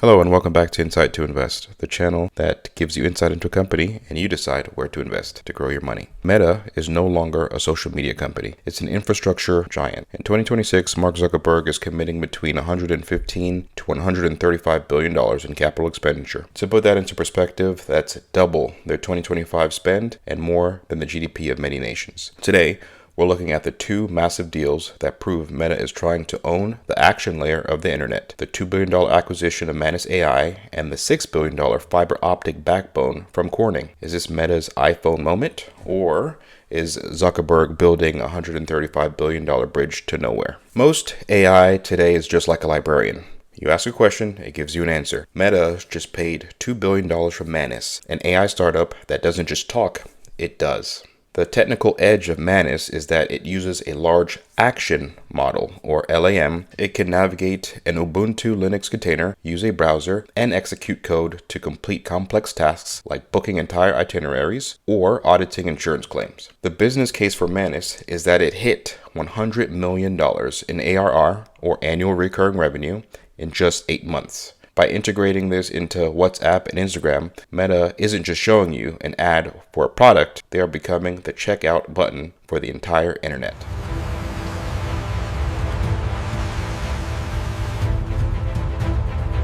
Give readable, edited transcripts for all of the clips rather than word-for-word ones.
Hello and welcome back to Insight to Invest, the channel that gives you insight into a company and you decide where to invest to grow your money. Meta is no longer a social media company. It's an infrastructure giant. In 2026, Mark Zuckerberg is committing between $115 to $135 billion in capital expenditure. To put that into perspective, that's double their 2025 spend and more than the GDP of many nations. Today, we're looking at the two massive deals that prove Meta is trying to own the action layer of the internet. The $2 billion acquisition of Manus AI and the $6 billion fiber-optic backbone from Corning. Is this Meta's iPhone moment? Or is Zuckerberg building a $135 billion bridge to nowhere? Most AI today is just like a librarian. You ask a question, it gives you an answer. Meta just paid $2 billion from Manus, an AI startup that doesn't just talk, it does. The technical edge of Manus is that it uses a large action model, or LAM. It can navigate an Ubuntu Linux container, use a browser, and execute code to complete complex tasks like booking entire itineraries or auditing insurance claims. The business case for Manus is that it hit $100 million in ARR, or annual recurring revenue, in just 8 months. By integrating this into WhatsApp and Instagram, Meta isn't just showing you an ad for a product, they are becoming the checkout button for the entire internet.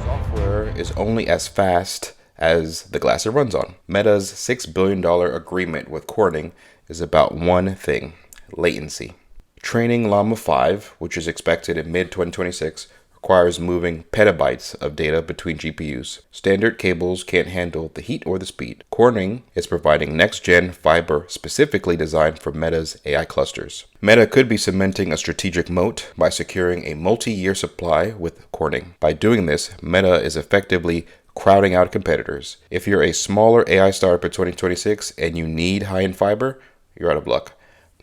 Software is only as fast as the glass it runs on. Meta's $6 billion agreement with Corning is about one thing: latency. Training Llama 5, which is expected in mid-2026, requires moving petabytes of data between GPUs. Standard cables can't handle the heat or the speed. Corning is providing next-gen fiber specifically designed for Meta's AI clusters. Meta could be cementing a strategic moat by securing a multi-year supply with Corning. By doing this, Meta is effectively crowding out competitors. If you're a smaller AI startup in 2026 and you need high-end fiber, you're out of luck.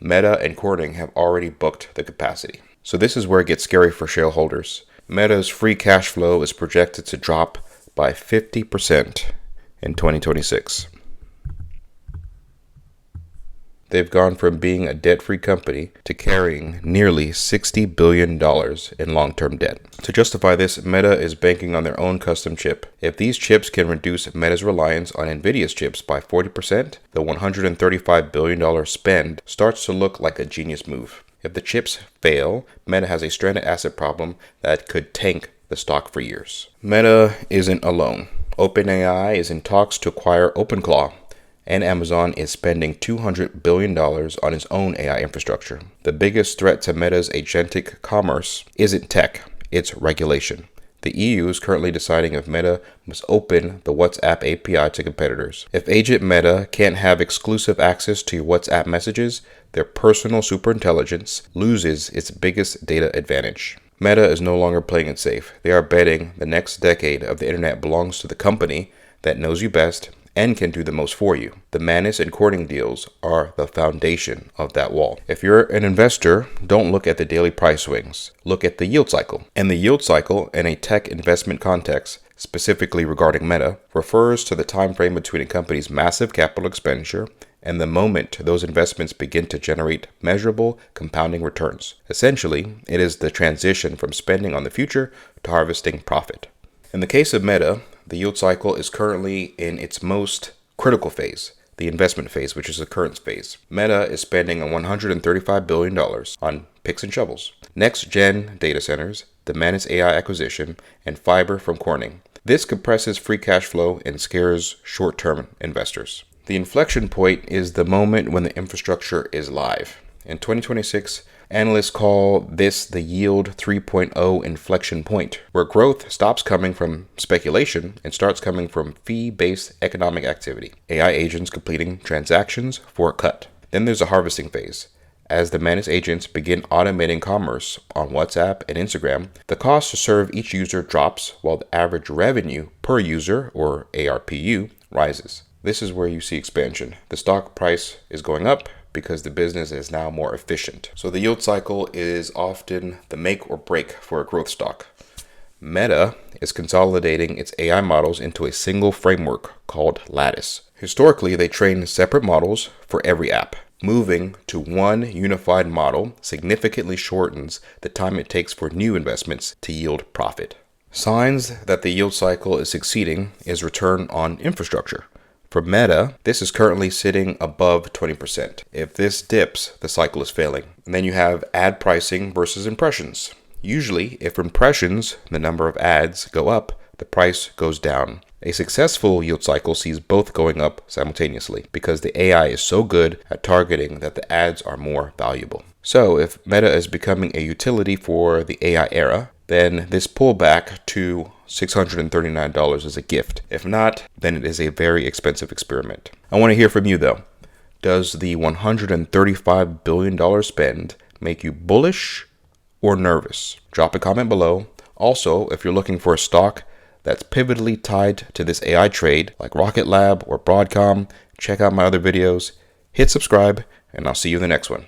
Meta and Corning have already booked the capacity. So this is where it gets scary for shareholders. Meta's free cash flow is projected to drop by 50% in 2026. They've gone from being a debt-free company to carrying nearly $60 billion in long-term debt. To justify this, Meta is banking on their own custom chip. If these chips can reduce Meta's reliance on NVIDIA's chips by 40%, the $135 billion spend starts to look like a genius move. If the chips fail, Meta has a stranded asset problem that could tank the stock for years. Meta isn't alone. OpenAI is in talks to acquire OpenClaw, and Amazon is spending $200 billion on its own AI infrastructure. The biggest threat to Meta's agentic commerce isn't tech, it's regulation. The EU is currently deciding if Meta must open the WhatsApp API to competitors. If Agent Meta can't have exclusive access to your WhatsApp messages, their personal superintelligence loses its biggest data advantage. Meta is no longer playing it safe. They are betting the next decade of the internet belongs to the company that knows you best and can do the most for you. The Manus and Corning deals are the foundation of that wall. If you're an investor, don't look at the daily price swings. Look at the yield cycle. And the yield cycle in a tech investment context, specifically regarding Meta, refers to the time frame between a company's massive capital expenditure and the moment those investments begin to generate measurable compounding returns. Essentially, it is the transition from spending on the future to harvesting profit. In the case of Meta, the yield cycle is currently in its most critical phase, the investment phase, which is the current phase. Meta is spending $135 billion on picks and shovels, next-gen data centers, the Manus AI acquisition, and fiber from Corning. This compresses free cash flow and scares short-term investors. The inflection point is the moment when the infrastructure is live. In 2026, analysts call this the Yield 3.0 inflection point, where growth stops coming from speculation and starts coming from fee-based economic activity. AI agents completing transactions for a cut. Then there's a harvesting phase. As the Manus agents begin automating commerce on WhatsApp and Instagram, the cost to serve each user drops while the average revenue per user, or ARPU, rises. This is where you see expansion. The stock price is going up because the business is now more efficient. So the yield cycle is often the make or break for a growth stock. Meta is consolidating its AI models into a single framework called Lattice. Historically, they train separate models for every app. Moving to one unified model significantly shortens the time it takes for new investments to yield profit. Signs that the yield cycle is succeeding is return on infrastructure. For Meta, this is currently sitting above 20%. If this dips, the cycle is failing. And then you have ad pricing versus impressions. Usually, if impressions, the number of ads, go up, the price goes down. A successful yield cycle sees both going up simultaneously because the AI is so good at targeting that the ads are more valuable. So if Meta is becoming a utility for the AI era, then this pullback to $639 is a gift. If not, then it is a very expensive experiment. I want to hear from you though. Does the $135 billion spend make you bullish or nervous? Drop a comment below. Also, if you're looking for a stock that's pivotally tied to this AI trade, like Rocket Lab or Broadcom, check out my other videos, hit subscribe, and I'll see you in the next one.